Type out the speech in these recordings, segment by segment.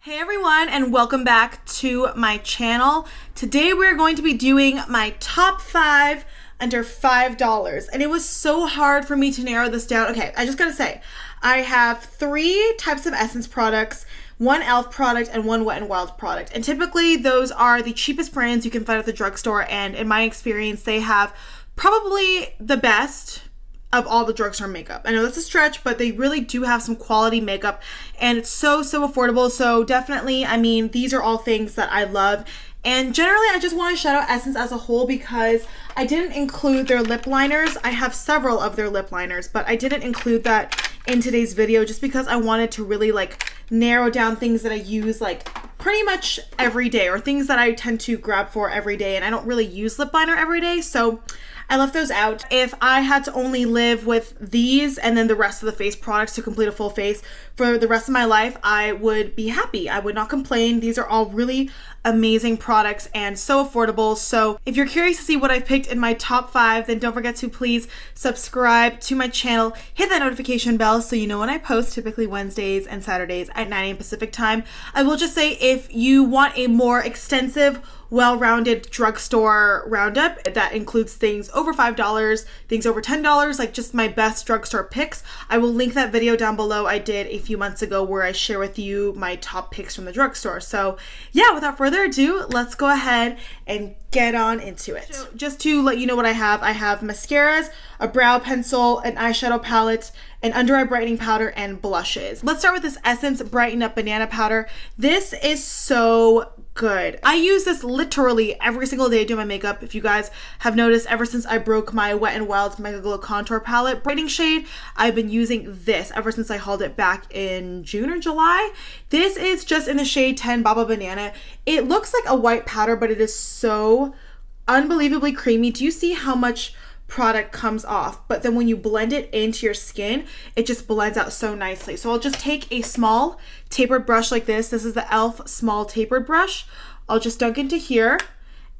Hey everyone, and welcome back to my channel. Today we're going to be doing my top 5 under $5, and it was so hard for me to narrow this down. Okay, I just gotta say, I have 3 types of Essence products, one e.l.f. product and one Wet n Wild product, and typically those are the cheapest brands you can find at the drugstore, and in my experience they have probably the best of all the drugstore makeup. I know that's a stretch, but they really do have some quality makeup, and it's so affordable. So definitely, I mean, these are all things that I love. And generally, I just want to shout out Essence as a whole because I didn't include their lip liners. I have several of their lip liners, but I didn't include that in today's video just because I wanted to really like narrow down things that I use like pretty much every day, or things that I tend to grab for every day, and I don't really use lip liner every day, so I left those out. If I had to only live with these and then the rest of the face products to complete a full face for the rest of my life, I would be happy. I would not complain. These are all really amazing products and so affordable. So if you're curious to see what I picked in my top 5, then don't forget to please subscribe to my channel, hit that notification bell so you know when I post, typically Wednesdays and Saturdays at 9 a.m. Pacific time. I will just say, if you want a more extensive, well-rounded drugstore roundup that includes things over $5, things over $10, like just my best drugstore picks, I will link that video down below. I did a few months ago where I share with you my top picks from the drugstore. So yeah, without further ado, let's go ahead and get on into it. So just to let you know what I have mascaras, a brow pencil, an eyeshadow palette, an under eye brightening powder, and blushes. Let's start with this Essence Brighten Up Banana Powder. This is so good. I use this literally every single day to do my makeup. If you guys have noticed, ever since I broke my Wet n Wild Mega Glow Contour Palette brightening shade, I've been using this ever since I hauled it back in June or July. This is just in the shade 10 Baba Banana. It looks like a white powder, but it is so unbelievably creamy. Do you see how much product comes off? But then when you blend it into your skin, it just blends out so nicely. So I'll just take a small tapered brush like this. This is the e.l.f. small tapered brush. I'll just dunk into here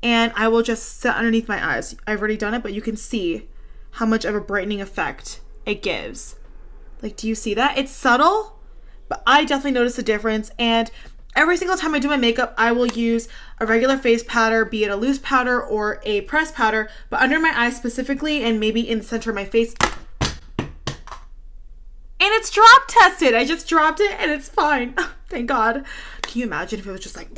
and I will just set underneath my eyes. I've already done it, but you can see how much of a brightening effect it gives. Like, do you see that? It's subtle, but I definitely notice the difference. And every single time I do my makeup, I will use a regular face powder, be it a loose powder or a pressed powder, but under my eyes specifically, and maybe in the center of my face. And it's drop tested. I just dropped it and it's fine. Thank God. Can you imagine if it was just like,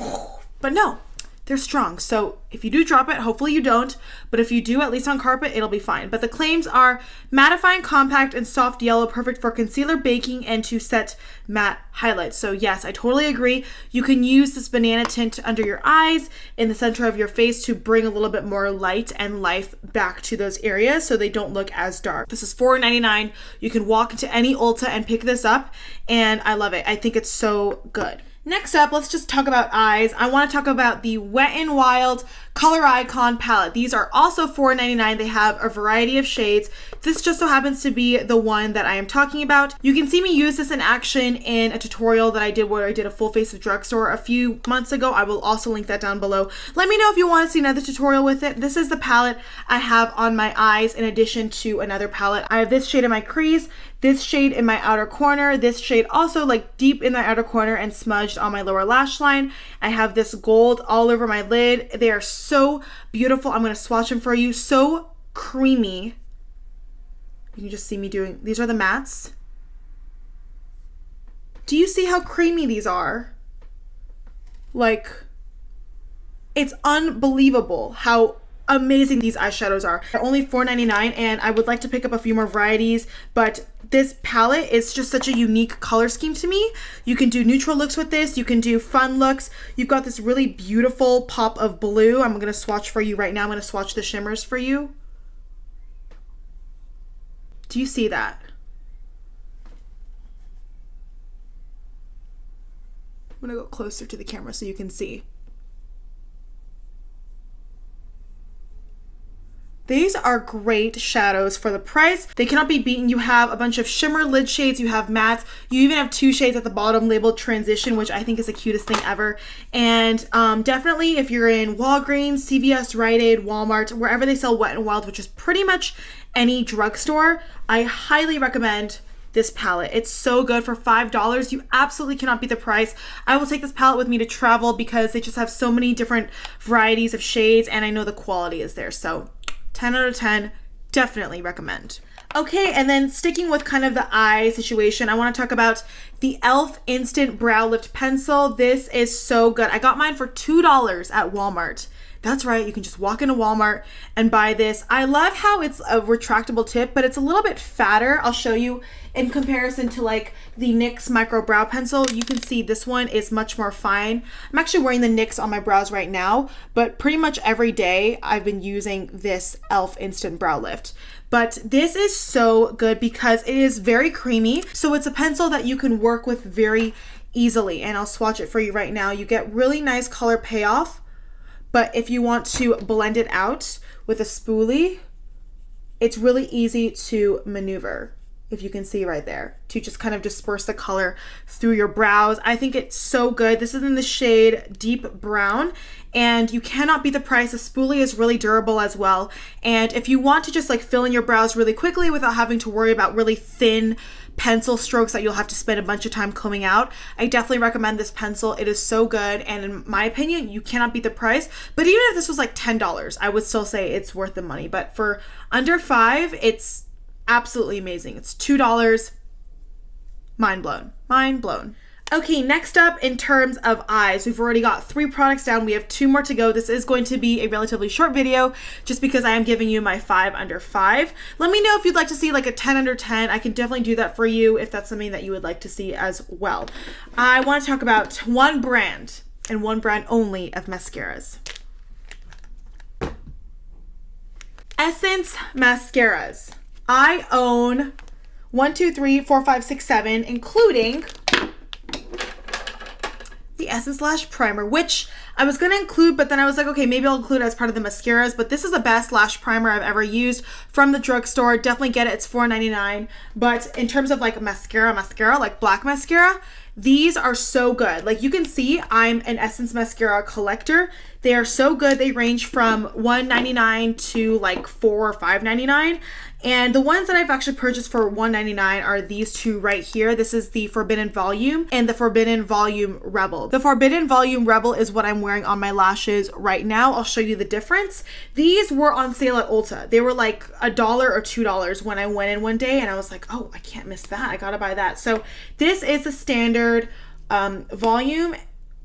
but no, they're strong. So if you do drop it, hopefully you don't, but if you do, at least on carpet, it'll be fine. But the claims are mattifying, compact, and soft yellow, perfect for concealer, baking, and to set matte highlights. So yes, I totally agree. You can use this banana tint under your eyes, in the center of your face, to bring a little bit more light and life back to those areas so they don't look as dark. This is $4.99. You can walk into any Ulta and pick this up, and I love it. I think it's so good. Next up, let's just talk about eyes. I want to talk about the Wet n Wild ColorIcon palette. These are also $4.99. They have a variety of shades. This just so happens to be the one that I am talking about. You can see me use this in action in a tutorial that I did where I did a full face of drugstore a few months ago. I will also link that down below. Let me know if you want to see another tutorial with it. This is the palette I have on my eyes in addition to another palette. I have this shade in my crease, this shade in my outer corner, this shade also like deep in my outer corner and smudged on my lower lash line. I have this gold all over my lid. They are so beautiful. I'm going to swatch them for you. So creamy. You can just see me doing, these are the mattes. Do you see how creamy these are? Like, it's unbelievable how amazing these eyeshadows are. They're only $4.99, and I would like to pick up a few more varieties, but this palette is just such a unique color scheme to me. You can do neutral looks with this. You can do fun looks. You've got this really beautiful pop of blue. I'm going to swatch for you right now. I'm going to swatch the shimmers for you. Do you see that? I'm going to go closer to the camera so you can see. These are great shadows for the price. They cannot be beaten. You have a bunch of shimmer lid shades, you have mattes, you even have 2 shades at the bottom labeled Transition, which I think is the cutest thing ever. And definitely if you're in Walgreens, CVS, Rite Aid, Walmart, wherever they sell Wet n Wild, which is pretty much any drugstore, I highly recommend this palette. It's so good for $5. You absolutely cannot beat the price. I will take this palette with me to travel because they just have so many different varieties of shades, and I know the quality is there. So 10 out of 10, definitely recommend. Okay, and then sticking with kind of the eye situation, I want to talk about the e.l.f. Instant Brow Lift Pencil. This is so good. I got mine for $2 at Walmart. That's right, you can just walk into Walmart and buy this. I love how it's a retractable tip, but it's a little bit fatter. I'll show you in comparison to like the NYX Micro Brow Pencil. You can see this one is much more fine. I'm actually wearing the NYX on my brows right now, but pretty much every day I've been using this e.l.f. Instant Brow Lift. But this is so good because it is very creamy. So it's a pencil that you can work with very easily. And I'll swatch it for you right now. You get really nice color payoff. But if you want to blend it out with a spoolie, it's really easy to maneuver, if you can see right there, to just kind of disperse the color through your brows. I think it's so good. This is in the shade Deep Brown, and you cannot beat the price. The spoolie is really durable as well. And if you want to just like fill in your brows really quickly without having to worry about really thin pencil strokes that you'll have to spend a bunch of time combing out, I definitely recommend this pencil. It is so good, and in my opinion, you cannot beat the price. But even if this was like $10, I would still say it's worth the money. But for under $5, it's absolutely amazing. It's $2. Mind blown. Mind blown. Okay, next up in terms of eyes, we've already got 3 products down. We have 2 more to go. This is going to be a relatively short video just because I am giving you my 5 under 5. Let me know if you'd like to see like a 10 under 10. I can definitely do that for you if that's something that you would like to see as well. I want to talk about one brand and one brand only of mascaras. Essence Mascaras. I own 1, 2, 3, 4, 5, 6, 7, including the Essence Lash Primer, which I was going to include, but then I was like, okay, maybe I'll include it as part of the mascaras. But this is the best lash primer I've ever used from the drugstore. Definitely get it. It's $4.99. But in terms of like mascara, like black mascara, these are so good. Like you can see, I'm an Essence mascara collector. They are so good. They range from $1.99 to like $4 or $5.99. And the ones that I've actually purchased for $1.99 are these 2 right here. This is the Forbidden Volume and the Forbidden Volume Rebel. The Forbidden Volume Rebel is what I'm wearing on my lashes right now. I'll show you the difference. These were on sale at Ulta. They were like $1 or $2 when I went in one day, and I was like, oh, I can't miss that. I gotta buy that. So this is the standard volume,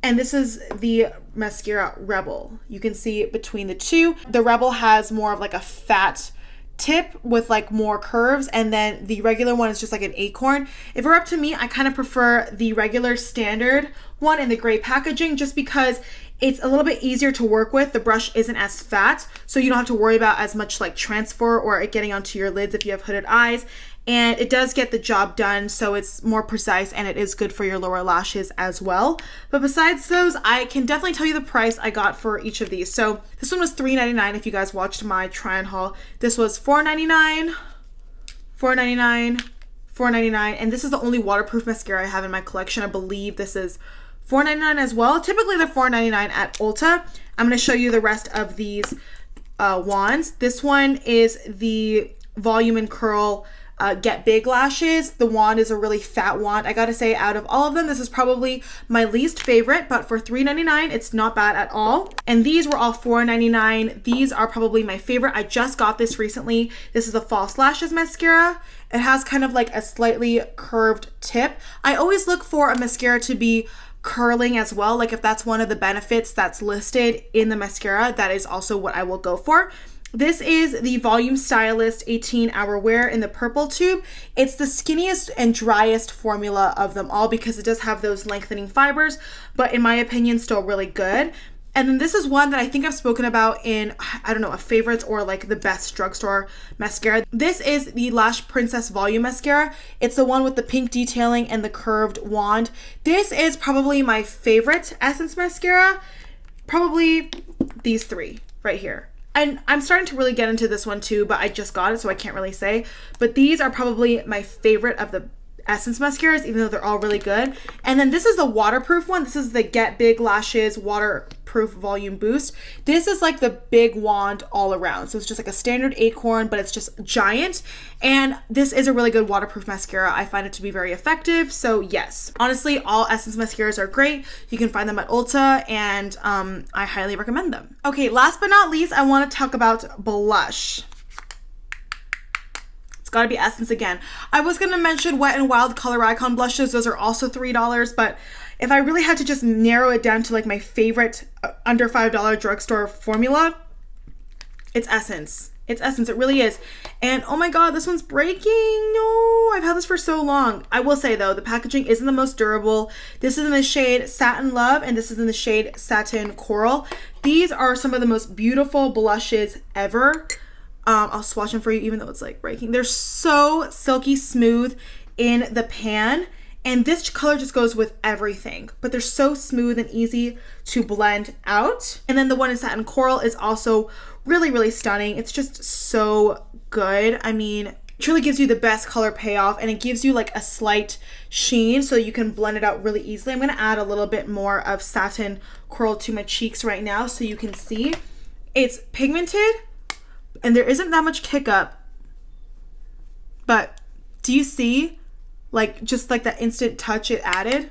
and this is the mascara Rebel. You can see between the two. The Rebel has more of like a fat tip with like more curves, and then the regular one is just like an acorn. If it were up to me, I kind of prefer the regular standard one in the gray packaging just because it's a little bit easier to work with. The brush isn't as fat, so you don't have to worry about as much like transfer or it getting onto your lids if you have hooded eyes. And it does get the job done, so it's more precise, and it is good for your lower lashes as well. But besides those, I can definitely tell you the price I got for each of these. So this one was $3.99 if you guys watched my try-on haul. This was $4.99, $4.99, $4.99, and this is the only waterproof mascara I have in my collection. I believe this is $4.99 as well. Typically they're $4.99 at Ulta. I'm going to show you the rest of these wands. This one is the Volume and Curl Get Big Lashes. The wand is a really fat wand. I gotta say, out of all of them, this is probably my least favorite, but for $3.99, it's not bad at all. And these were all $4.99. These are probably my favorite. I just got this recently. This is the False Lashes mascara. It has kind of like a slightly curved tip. I always look for a mascara to be curling as well. Like if that's one of the benefits that's listed in the mascara, that is also what I will go for. This is the Volume Stylist 18-Hour Wear in the purple tube. It's the skinniest and driest formula of them all because it does have those lengthening fibers, but in my opinion, still really good. And then this is one that I think I've spoken about in, I don't know, a favorites or like the best drugstore mascara. This is the Lash Princess Volume Mascara. It's the one with the pink detailing and the curved wand. This is probably my favorite Essence mascara. Probably these 3 right here. And I'm starting to really get into this one too, but I just got it, so I can't really say. But these are probably my favorite of the Essence mascaras, even though they're all really good. And then this is the waterproof one. This is the Get Big Lashes waterproof Waterproof Volume Boost. This is like the big wand all around. So it's just like a standard acorn, but it's just giant. And this is a really good waterproof mascara. I find it to be very effective. So yes, honestly, all Essence mascaras are great. You can find them at Ulta, and I highly recommend them. Okay, last but not least, I want to talk about blush. Gotta be Essence again. I was gonna mention Wet n Wild ColorIcon blushes. Those are also $3, but if I really had to just narrow it down to like my favorite under $5 drugstore formula, it's Essence. It's Essence, it really is. And oh my god, this one's breaking. No, I've had this for so long. I will say though, the packaging isn't the most durable. This is in the shade Satin Love, and this is in the shade Satin Coral. These are some of the most beautiful blushes ever. I'll swatch them for you even though it's like breaking. They're so silky smooth in the pan, and this color just goes with everything, but they're so smooth and easy to blend out. And then the one in Satin Coral is also really, really stunning. It's just so good. I mean, it truly gives you the best color payoff, and it gives you like a slight sheen so you can blend it out really easily. I'm going to add a little bit more of Satin Coral to my cheeks right now so you can see. It's pigmented, and there isn't that much kick up, but do you see like just like that instant touch it added?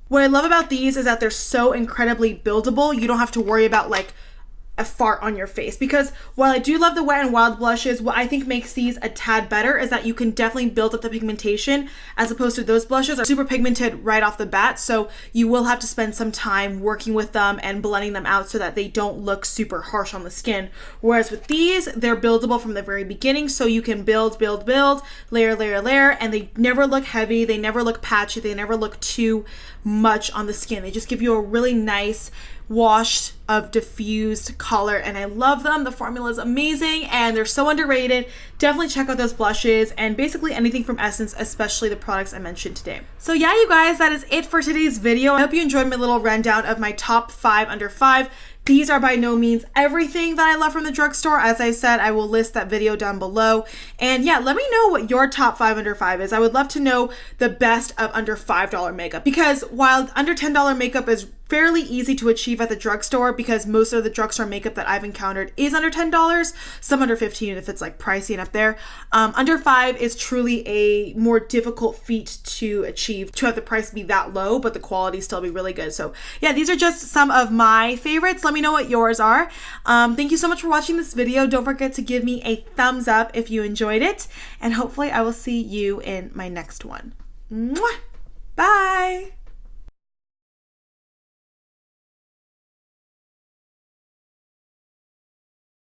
What I love about these is that they're so incredibly buildable. You don't have to worry about like a fart on your face, because while I do love the Wet n Wild blushes, what I think makes these a tad better is that you can definitely build up the pigmentation, as opposed to those blushes are super pigmented right off the bat, so you will have to spend some time working with them and blending them out so that they don't look super harsh on the skin. Whereas with these, they're buildable from the very beginning, so you can build, layer, and they never look heavy, they never look patchy, they never look too much on the skin. They just give you a really nice wash of diffused color, and I love them. The formula is amazing and they're so underrated. Definitely check out those blushes and basically anything from Essence, especially the products I mentioned today. So yeah, you guys, that is it for today's video. I hope you enjoyed my little rundown of my top 5 under 5. These are by no means everything that I love from the drugstore. As I said, I will list that video down below. And yeah, let me know what your top 5 under 5 is. I would love to know the best of under $5 makeup, because while under $10 makeup is fairly easy to achieve at the drugstore, because most of the drugstore makeup that I've encountered is under $10, some under $15 if it's like pricey and up there. Under $5 is truly a more difficult feat to achieve, to have the price be that low, but the quality still be really good. So yeah, these are just some of my favorites. Let me know what yours are. Thank you so much for watching this video. Don't forget to give me a thumbs up if you enjoyed it, and hopefully I will see you in my next one. Mwah! Bye!